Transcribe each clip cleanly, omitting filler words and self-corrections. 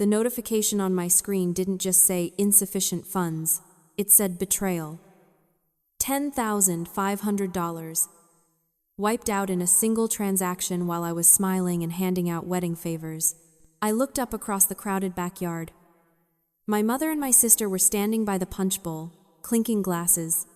The notification on my screen didn't just say insufficient funds, it said betrayal. $10,500. Wiped out in a single transaction while I was smiling and handing out wedding favors. I looked up across the crowded backyard. My mother and my sister were standing by the punch bowl, clinking glasses.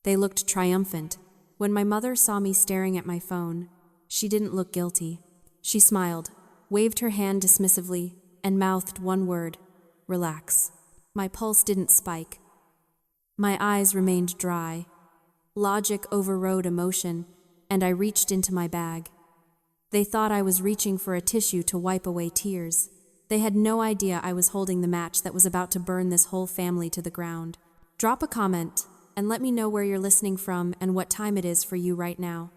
They looked triumphant. When my mother saw me staring at my phone, she didn't look guilty. She smiled, waved her hand dismissively, and mouthed one word: relax. My pulse didn't spike. My eyes remained dry. Logic overrode emotion, and I reached into my bag. They thought I was reaching for a tissue to wipe away tears. They had no idea I was holding the match that was about to burn this whole family to the ground. Drop a comment and let me know where you're listening from and what time it is for you right now.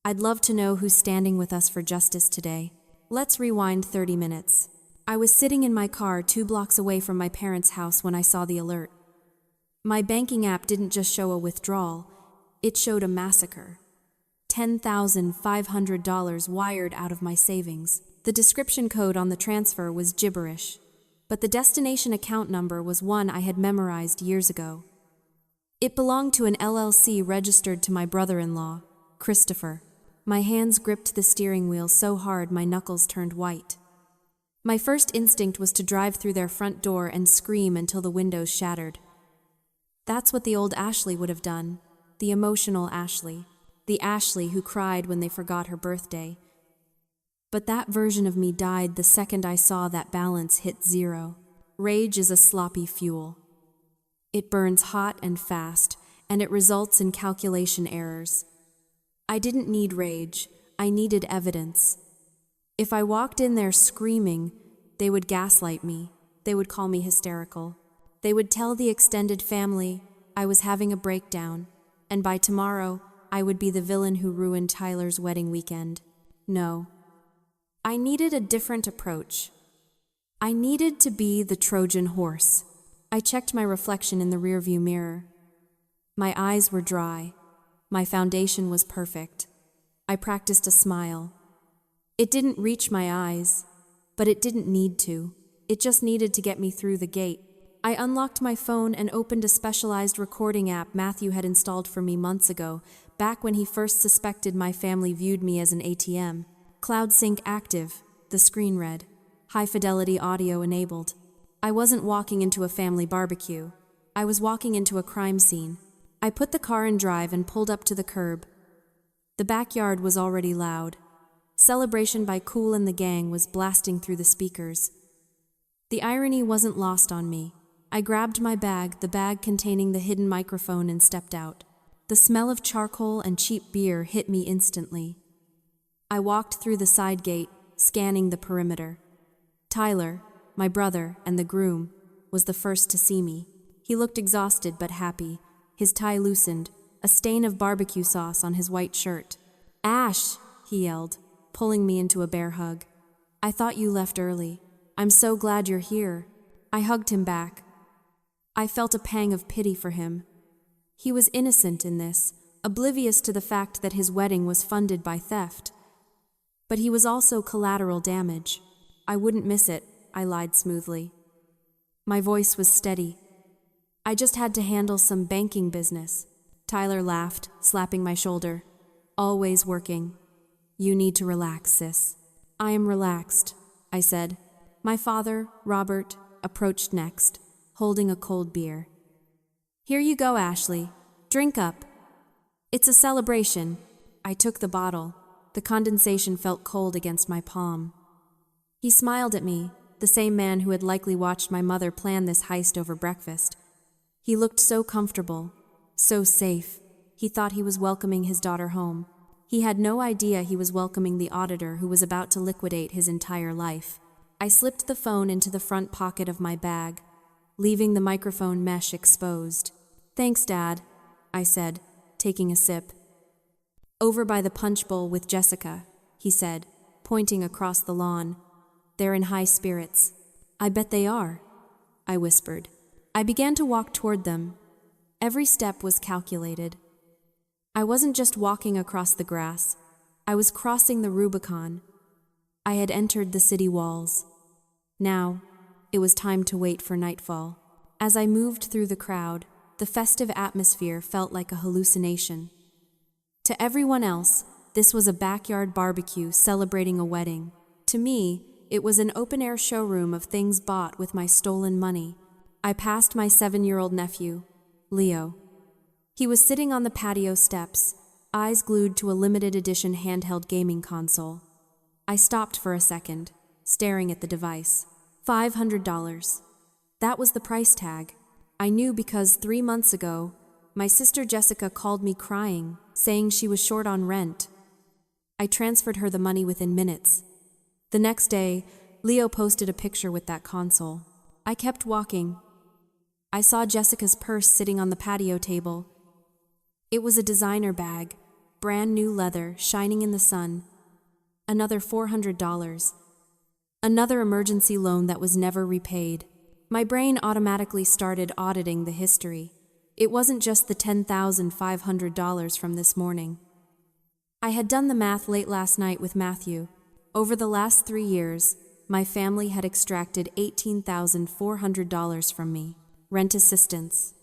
I'd love to know who's standing with us for justice today. Let's rewind 30 minutes. I was sitting in my car 2 blocks away from my parents' house when I saw the alert. My banking app didn't just show a withdrawal, it showed a massacre. $10,500 wired out of my savings. The description code on the transfer was gibberish, but the destination account number was one I had memorized years ago. It belonged to an LLC registered to my brother-in-law, Christopher. My hands gripped the steering wheel so hard my knuckles turned white. My first instinct was to drive through their front door and scream until the windows shattered. That's what the old Ashley would have done, the emotional Ashley, the Ashley who cried when they forgot her birthday. But that version of me died the second I saw that balance hit zero. Rage is a sloppy fuel. It burns hot and fast, and it results in calculation errors. I didn't need rage, I needed evidence. If I walked in there screaming, they would gaslight me, they would call me hysterical. They would tell the extended family I was having a breakdown, and by tomorrow, I would be the villain who ruined Tyler's wedding weekend. No. I needed a different approach. I needed to be the Trojan horse. I checked my reflection in the rearview mirror. My eyes were dry. My foundation was perfect. I practiced a smile. It didn't reach my eyes, but it didn't need to. It just needed to get me through the gate. I unlocked my phone and opened a specialized recording app Matthew had installed for me months ago, back when he first suspected my family viewed me as an ATM. Cloud Sync active, the screen read. High-fidelity audio enabled. I wasn't walking into a family barbecue. I was walking into a crime scene. I put the car in drive and pulled up to the curb. The backyard was already loud. Celebration by Kool and the Gang was blasting through the speakers. The irony wasn't lost on me. I grabbed my bag, the bag containing the hidden microphone, and stepped out. The smell of charcoal and cheap beer hit me instantly. I walked through the side gate, scanning the perimeter. Tyler, my brother, and the groom, was the first to see me. He looked exhausted but happy, his tie loosened, a stain of barbecue sauce on his white shirt. "Ash!" he yelled, pulling me into a bear hug. "I thought you left early. I'm so glad you're here." I hugged him back. I felt a pang of pity for him. He was innocent in this, oblivious to the fact that his wedding was funded by theft. But he was also collateral damage. I wouldn't miss it, I lied smoothly. My voice was steady. I just had to handle some banking business. Tyler laughed, slapping my shoulder. "Always working. You need to relax, sis." "I am relaxed," I said. My father, Robert, approached next, holding a cold beer. "Here you go, Ashley. Drink up. It's a celebration." I took the bottle. The condensation felt cold against my palm. He smiled at me, the same man who had likely watched my mother plan this heist over breakfast. He looked so comfortable, so safe. He thought he was welcoming his daughter home. He had no idea he was welcoming the auditor who was about to liquidate his entire life. I slipped the phone into the front pocket of my bag, leaving the microphone mesh exposed. "Thanks, Dad," I said, taking a sip. "Over by the punch bowl with Jessica," he said, pointing across the lawn. "They're in high spirits." "I bet they are," I whispered. I began to walk toward them. Every step was calculated. I wasn't just walking across the grass. I was crossing the Rubicon. I had entered the city walls. Now, it was time to wait for nightfall. As I moved through the crowd, the festive atmosphere felt like a hallucination. To everyone else, this was a backyard barbecue celebrating a wedding. To me, it was an open-air showroom of things bought with my stolen money. I passed my 7-year-old nephew, Leo. He was sitting on the patio steps, eyes glued to a limited edition handheld gaming console. I stopped for a second, staring at the device. $500. That was the price tag. I knew because 3 months ago, my sister Jessica called me crying, saying she was short on rent. I transferred her the money within minutes. The next day, Leo posted a picture with that console. I kept walking. I saw Jessica's purse sitting on the patio table. It was a designer bag, brand new leather, shining in the sun. Another $400. Another emergency loan that was never repaid. My brain automatically started auditing the history. It wasn't just the $10,500 from this morning. I had done the math late last night with Matthew. Over the last 3 years, my family had extracted $18,400 from me. Rent assistance.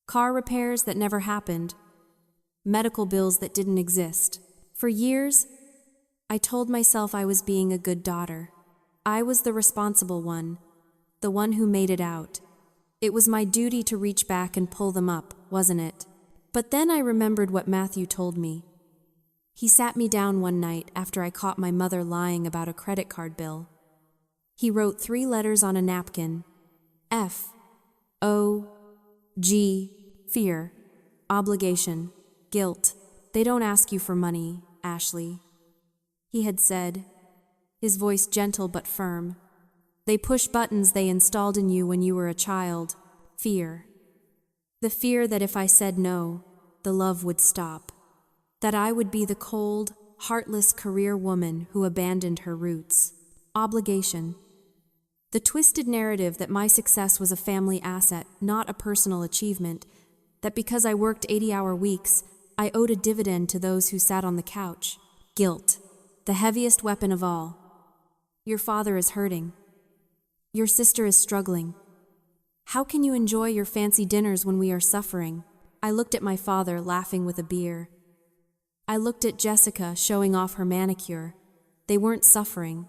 Car repairs that never happened. Medical bills that didn't exist. For years, I told myself I was being a good daughter. I was the responsible one, the one who made it out. It was my duty to reach back and pull them up, wasn't it? But then I remembered what Matthew told me. He sat me down one night after I caught my mother lying about a credit card bill. He wrote 3 letters on a napkin. F, O, G, fear, obligation, guilt. They don't ask you for money, Ashley, he had said, his voice gentle but firm. They push buttons they installed in you when you were a child. Fear. The fear that if I said no, the love would stop. That I would be the cold, heartless career woman who abandoned her roots. Obligation. The twisted narrative that my success was a family asset, not a personal achievement. That because I worked 80-hour weeks, I owed a dividend to those who sat on the couch. Guilt. The heaviest weapon of all. Your father is hurting. Your sister is struggling. How can you enjoy your fancy dinners when we are suffering? I looked at my father laughing with a beer. I looked at Jessica showing off her manicure. They weren't suffering.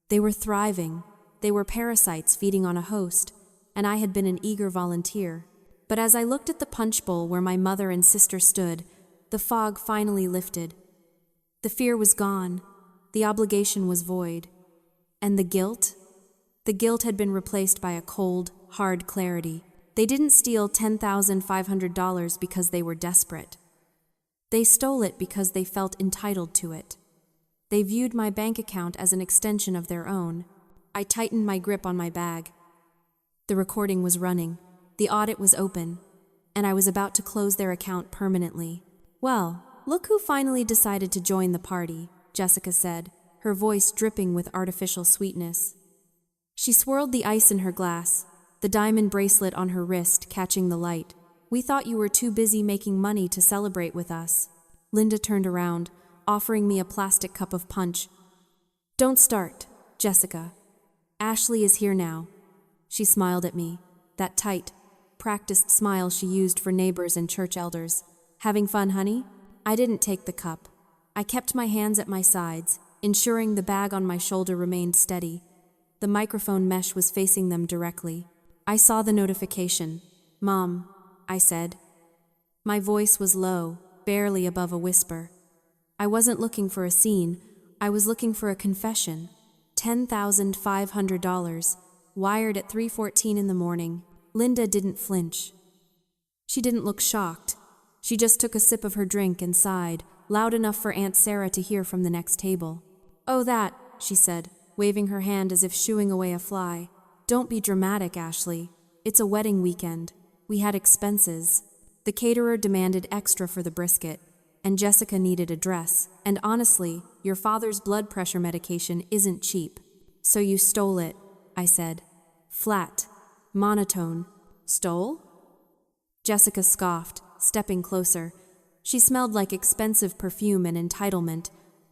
They were thriving. They were parasites feeding on a host, and I had been an eager volunteer. But as I looked at the punch bowl where my mother and sister stood, the fog finally lifted. The fear was gone. The obligation was void. And the guilt? The guilt had been replaced by a cold, hard clarity. They didn't steal $10,500 because they were desperate. They stole it because they felt entitled to it. They viewed my bank account as an extension of their own. I tightened my grip on my bag. The recording was running. The audit was open. And I was about to close their account permanently. Well, look who finally decided to join the party, Jessica said, her voice dripping with artificial sweetness. She swirled the ice in her glass, the diamond bracelet on her wrist catching the light. We thought you were too busy making money to celebrate with us. Linda turned around, offering me a plastic cup of punch. Don't start, Jessica. Ashley is here now. She smiled at me, that tight, practiced smile she used for neighbors and church elders. Having fun, honey? I didn't take the cup. I kept my hands at my sides, ensuring the bag on my shoulder remained steady. The microphone mesh was facing them directly. I saw the notification. Mom, I said. My voice was low, barely above a whisper. I wasn't looking for a scene. I was looking for a confession. $10,500, wired at 3:14 in the morning. Linda didn't flinch. She didn't look shocked. She just took a sip of her drink and sighed, loud enough for Aunt Sarah to hear from the next table. Oh, that, she said, waving her hand as if shooing away a fly. Don't be dramatic, Ashley. It's a wedding weekend. We had expenses. The caterer demanded extra for the brisket, and Jessica needed a dress. And honestly, your father's blood pressure medication isn't cheap. So you stole it, I said. Flat, monotone. Stole? Jessica scoffed, stepping closer. She smelled like expensive perfume and entitlement.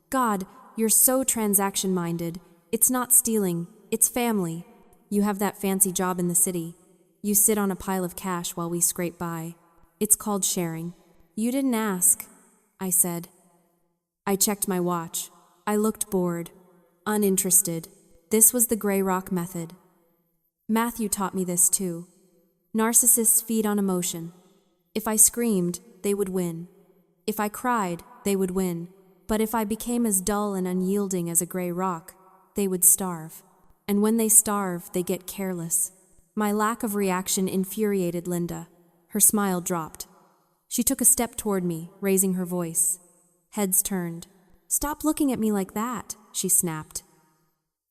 God, you're so transaction-minded. It's not stealing. It's family. You have that fancy job in the city. You sit on a pile of cash while we scrape by. It's called sharing. You didn't ask, I said. I checked my watch. I looked bored, uninterested. This was the Grey Rock method. Matthew taught me this too. Narcissists feed on emotion. If I screamed, they would win. If I cried, they would win. But if I became as dull and unyielding as a gray rock, they would starve. And when they starve, they get careless. My lack of reaction infuriated Linda. Her smile dropped. She took a step toward me, raising her voice. Heads turned. "Stop looking at me like that," she snapped.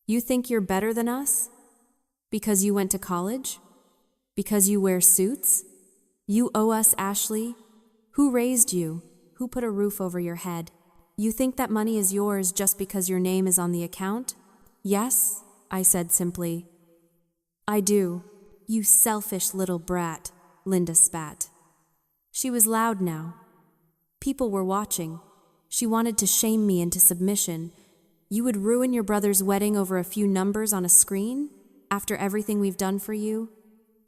"You think you're better than us? Because you went to college? Because you wear suits? You owe us, Ashley. Who raised you? Who put a roof over your head? You think that money is yours just because your name is on the account?" "Yes," I said simply. "I do." "You selfish little brat," Linda spat. She was loud now. People were watching. She wanted to shame me into submission. "You would ruin your brother's wedding over a few numbers on a screen? After everything we've done for you?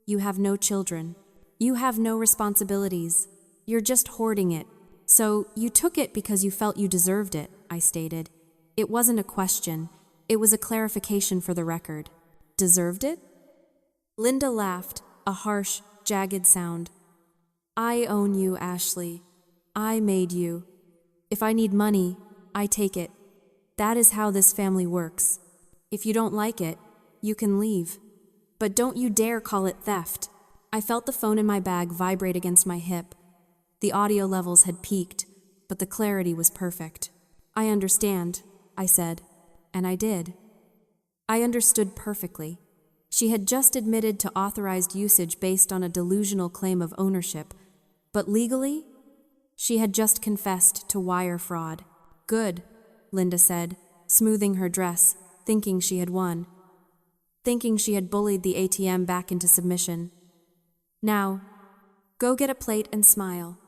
You have no children. You have no responsibilities. You're just hoarding it. So you took it because you felt you deserved it," I stated. It wasn't a question. It was a clarification for the record. Deserved it? Linda laughed, a harsh, jagged sound. "I own you, Ashley. I made you. If I need money, I take it. That is how this family works. If you don't like it, you can leave. But don't you dare call it theft." I felt the phone in my bag vibrate against my hip. The audio levels had peaked, but the clarity was perfect. "I understand," I said, and I did. I understood perfectly. She had just admitted to authorized usage based on a delusional claim of ownership, but legally, she had just confessed to wire fraud. "Good," Linda said, smoothing her dress, thinking she had won. Thinking she had bullied the ATM back into submission. "Now, go get a plate and smile.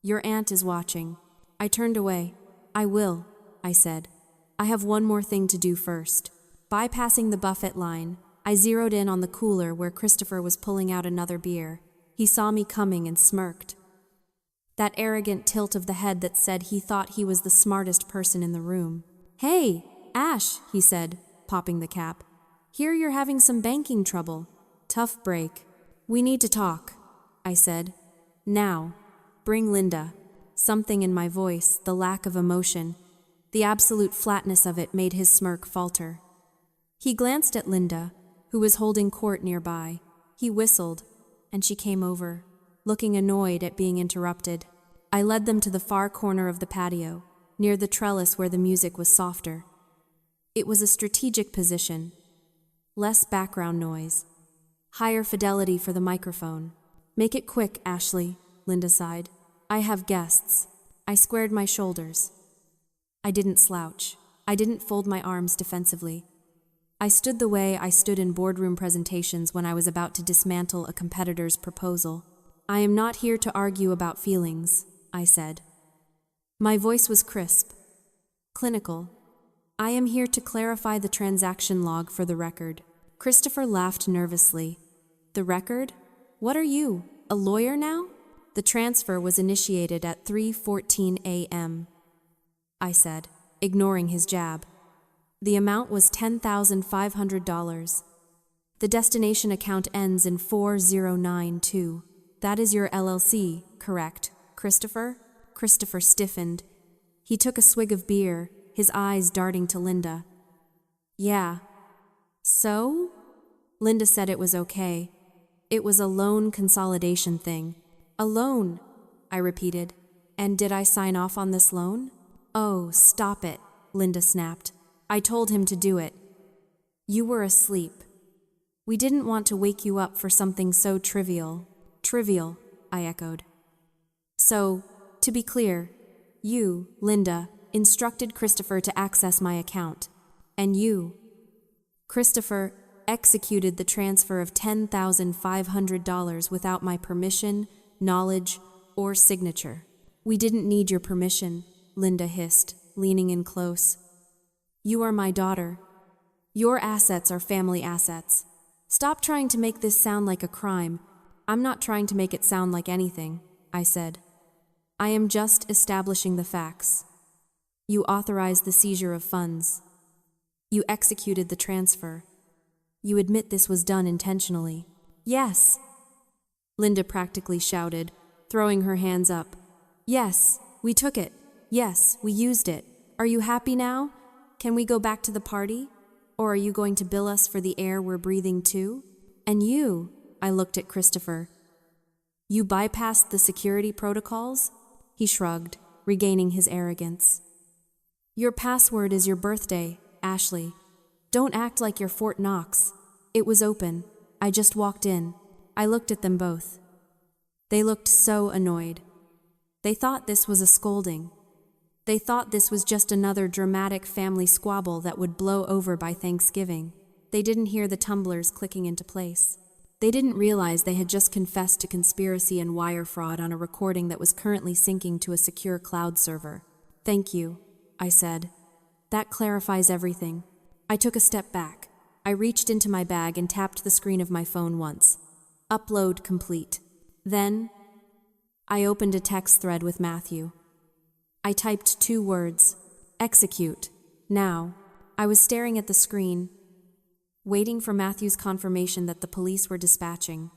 Your aunt is watching." I turned away. "I will," I said. "I have one more thing to do first." Bypassing the buffet line, I zeroed in on the cooler where Christopher was pulling out another beer. He saw me coming and smirked. That arrogant tilt of the head that said he thought he was the smartest person in the room. "Hey, Ash," he said, popping the cap. "Hear you're having some banking trouble. Tough break. We need to talk," I said. "Now. Bring Linda." Something in my voice, the lack of emotion, the absolute flatness of it made his smirk falter. He glanced at Linda, who was holding court nearby. He whistled, and she came over, looking annoyed at being interrupted. I led them to the far corner of the patio, near the trellis where the music was softer. It was a strategic position. Less background noise. Higher fidelity for the microphone. "Make it quick, Ashley," Linda sighed. "I have guests." I squared my shoulders. I didn't slouch. I didn't fold my arms defensively. I stood the way I stood in boardroom presentations when I was about to dismantle a competitor's proposal. "I am not here to argue about feelings," I said. My voice was crisp, clinical. "I am here to clarify the transaction log for the record." Christopher laughed nervously. "The record? What are you, a lawyer now?" "The transfer was initiated at 3:14 a.m., I said, ignoring his jab. The amount was $10,500. The destination account ends in 4092. That is your LLC, correct, Christopher? Christopher stiffened. He took a swig of beer, his eyes darting to Linda. "Yeah. So?" Linda said it was okay. It was a loan consolidation thing. "A loan," I repeated. "And did I sign off on this loan?" "Oh, stop it," Linda snapped. "I told him to do it. You were asleep. We didn't want to wake you up for something so trivial." "Trivial," I echoed. "So, to be clear, you, Linda, instructed Christopher to access my account. And you, Christopher, executed the transfer of $10,500 without my permission, knowledge, or signature." "We didn't need your permission," Linda hissed, leaning in close. "You are my daughter. Your assets are family assets. Stop trying to make this sound like a crime. I'm not trying to make it sound like anything, I said. I am just establishing the facts. You authorized the seizure of funds. You executed the transfer. You admit this was done intentionally. Yes, Linda practically shouted, throwing her hands up. Yes, we took it. Yes, we used it. Are you happy now? Can we go back to the party? Or are you going to bill us for the air we're breathing too? And you, I looked at Christopher. You bypassed the security protocols? He shrugged, regaining his arrogance. Your password is your birthday, Ashley. Don't act like you're Fort Knox. It was open. I just walked in. I looked at them both. They looked so annoyed. They thought this was a scolding. They thought this was just another dramatic family squabble that would blow over by Thanksgiving. They didn't hear the tumblers clicking into place. They didn't realize they had just confessed to conspiracy and wire fraud on a recording that was currently syncing to a secure cloud server. Thank you, I said. That clarifies everything. I took a step back. I reached into my bag and tapped the screen of my phone once. Upload complete. Then, I opened a text thread with Matthew. I typed 2 words. Execute. Now. I was staring at the screen, waiting for Matthew's confirmation that the police were dispatching.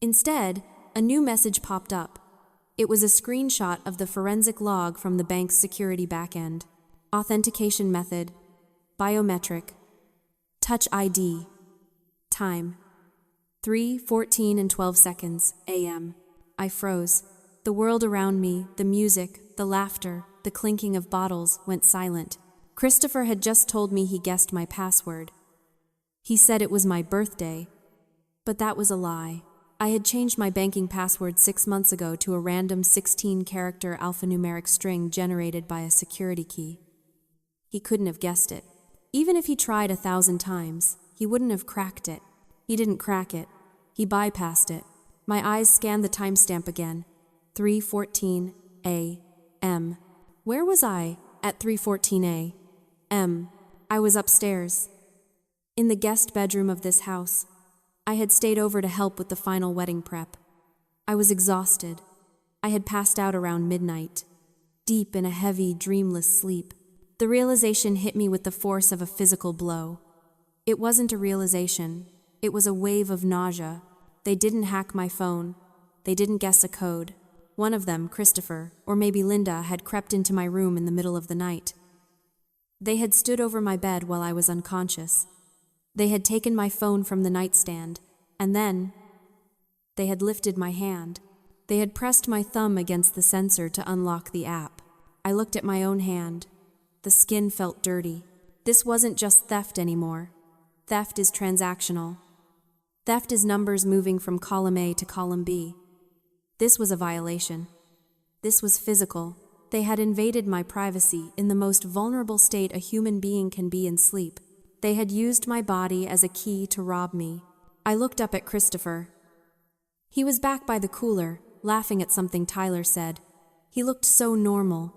Instead, a new message popped up. It was a screenshot of the forensic log from the bank's security backend. Authentication method. Biometric. Touch ID. Time. 3:14 and 12 seconds a.m. I froze. The world around me, the music, the laughter, the clinking of bottles went silent. Christopher had just told me he guessed my password. He said it was my birthday, but that was a lie. I had changed my banking password 6 months ago to a random 16-character alphanumeric string generated by a security key. He couldn't have guessed it. Even if he tried 1,000 times, he wouldn't have cracked it. He didn't crack it. He bypassed it. My eyes scanned the timestamp again. 3:14 a.m. Where was I at 3:14 a.m.? I was upstairs, in the guest bedroom of this house. I had stayed over to help with the final wedding prep. I was exhausted. I had passed out around midnight, deep in a heavy, dreamless sleep. The realization hit me with the force of a physical blow. It wasn't a realization. It was a wave of nausea. They didn't hack my phone. They didn't guess a code. One of them, Christopher, or maybe Linda, had crept into my room in the middle of the night. They had stood over my bed while I was unconscious. They had taken my phone from the nightstand, and then they had lifted my hand. They had pressed my thumb against the sensor to unlock the app. I looked at my own hand. The skin felt dirty. This wasn't just theft anymore. Theft is transactional. Theft is numbers moving from column A to column B. This was a violation. This was physical. They had invaded my privacy in the most vulnerable state a human being can be in sleep. They had used my body as a key to rob me. I looked up at Christopher. He was back by the cooler, laughing at something Tyler said. He looked so normal.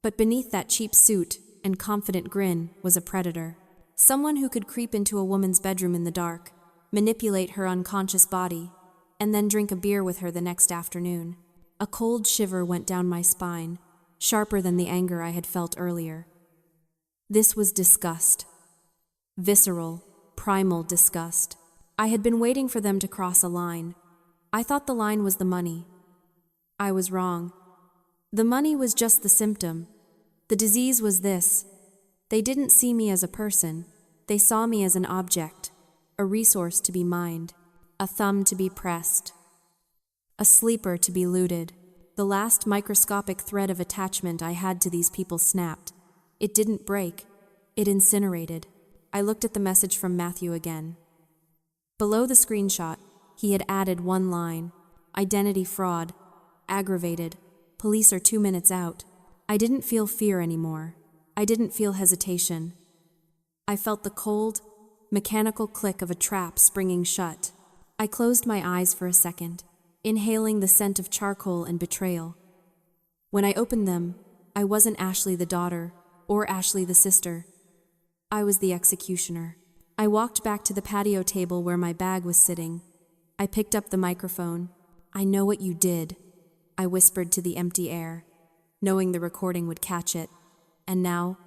But beneath that cheap suit and confident grin was a predator. Someone who could creep into a woman's bedroom in the dark, manipulate her unconscious body, and then drink a beer with her the next afternoon. A cold shiver went down my spine, sharper than the anger I had felt earlier. This was disgust. Visceral, primal disgust. I had been waiting for them to cross a line. I thought the line was the money. I was wrong. The money was just the symptom. The disease was this. They didn't see me as a person. They saw me as an object, a resource to be mined, a thumb to be pressed, a sleeper to be looted. The last microscopic thread of attachment I had to these people snapped. It didn't break. It incinerated. I looked at the message from Matthew again. Below the screenshot, he had added one line. Identity fraud. Aggravated. Police are 2 minutes out. I didn't feel fear anymore. I didn't feel hesitation. I felt the cold, mechanical click of a trap springing shut. I closed my eyes for a second, inhaling the scent of charcoal and betrayal. When I opened them, I wasn't Ashley the daughter, or Ashley the sister. I was the executioner. I walked back to the patio table where my bag was sitting. I picked up the microphone. "I know what you did," I whispered to the empty air, knowing the recording would catch it. "And now,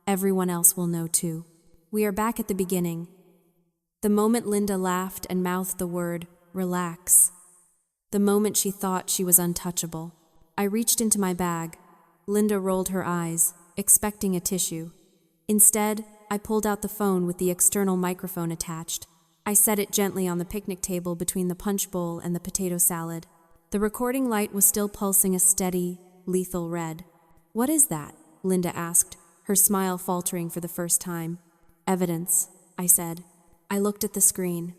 everyone else will know too." We are back at the beginning. The moment Linda laughed and mouthed the word, "relax." The moment she thought she was untouchable. I reached into my bag. Linda rolled her eyes, expecting a tissue. Instead, I pulled out the phone with the external microphone attached. I set it gently on the picnic table between the punch bowl and the potato salad. The recording light was still pulsing a steady, lethal red. "What is that?" Linda asked, her smile faltering for the first time. "Evidence," I said. I looked at the screen.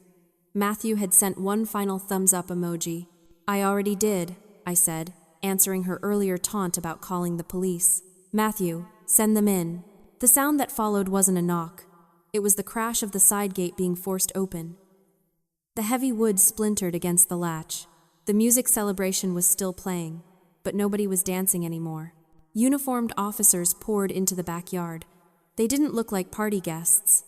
Matthew had sent one final thumbs-up emoji. "I already did," I said, answering her earlier taunt about calling the police. "Matthew, send them in." The sound that followed wasn't a knock. It was the crash of the side gate being forced open. The heavy wood splintered against the latch. The music celebration was still playing, but nobody was dancing anymore. Uniformed officers poured into the backyard. They didn't look like party guests.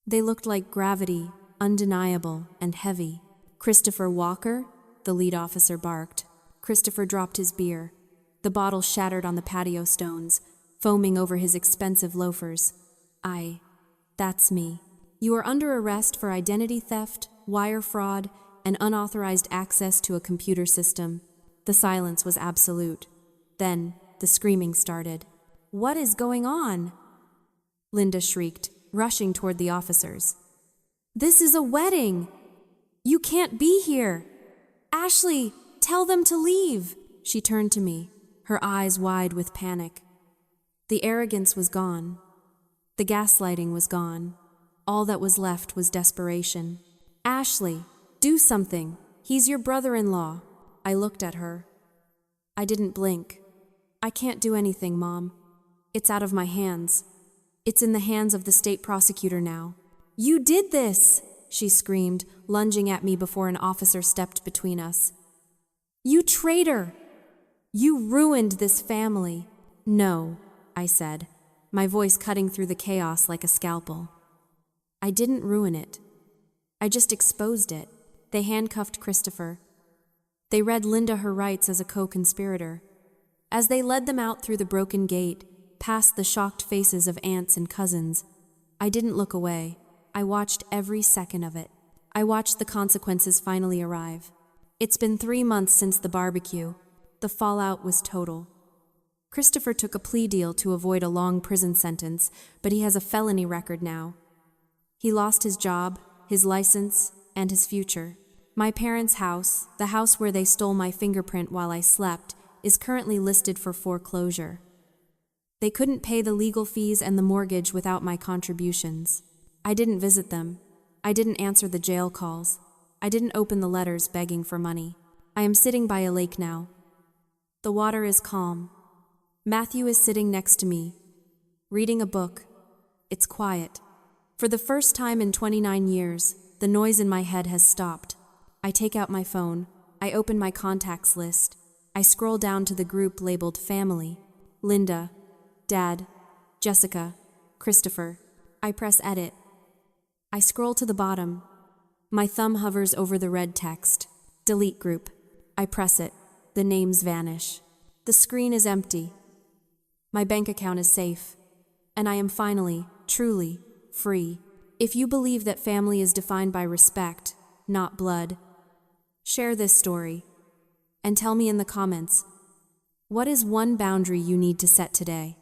They looked like gravity, undeniable and heavy. "Christopher Walker?" the lead officer barked. Christopher dropped his beer. The bottle shattered on the patio stones, foaming over his expensive loafers. That's me. You are under arrest for identity theft, wire fraud, and unauthorized access to a computer system." The silence was absolute. Then, the screaming started. "What is going on?" Linda shrieked, rushing toward the officers. "This is a wedding! You can't be here! Ashley, tell them to leave!" She turned to me, her eyes wide with panic. The arrogance was gone. The gaslighting was gone. All that was left was desperation. "Ashley, do something. He's your brother-in-law." I looked at her. I didn't blink. "I can't do anything, Mom. It's out of my hands. It's in the hands of the state prosecutor now." "You did this!" she screamed, lunging at me before an officer stepped between us. "You traitor! You ruined this family." "No," I said, my voice cutting through the chaos like a scalpel. "I didn't ruin it. I just exposed it." They handcuffed Christopher. They read Linda her rights as a co-conspirator. As they led them out through the broken gate, past the shocked faces of aunts and cousins, I didn't look away. I watched every second of it. I watched the consequences finally arrive. It's been 3 months since the barbecue. The fallout was total. Christopher took a plea deal to avoid a long prison sentence, but he has a felony record now. He lost his job, his license, and his future. My parents' house, the house where they stole my fingerprint while I slept, is currently listed for foreclosure. They couldn't pay the legal fees and the mortgage without my contributions. I didn't visit them. I didn't answer the jail calls. I didn't open the letters begging for money. I am sitting by a lake now. The water is calm. Matthew is sitting next to me, reading a book. It's quiet. For the first time in 29 years, the noise in my head has stopped. I take out my phone. I open my contacts list. I scroll down to the group labeled Family. Linda, Dad, Jessica, Christopher. I press Edit. I scroll to the bottom. My thumb hovers over the red text. Delete group. I press it. The names vanish. The screen is empty. My bank account is safe. And I am finally, truly, free. If you believe that family is defined by respect, not blood, share this story. And tell me in the comments, what is one boundary you need to set today?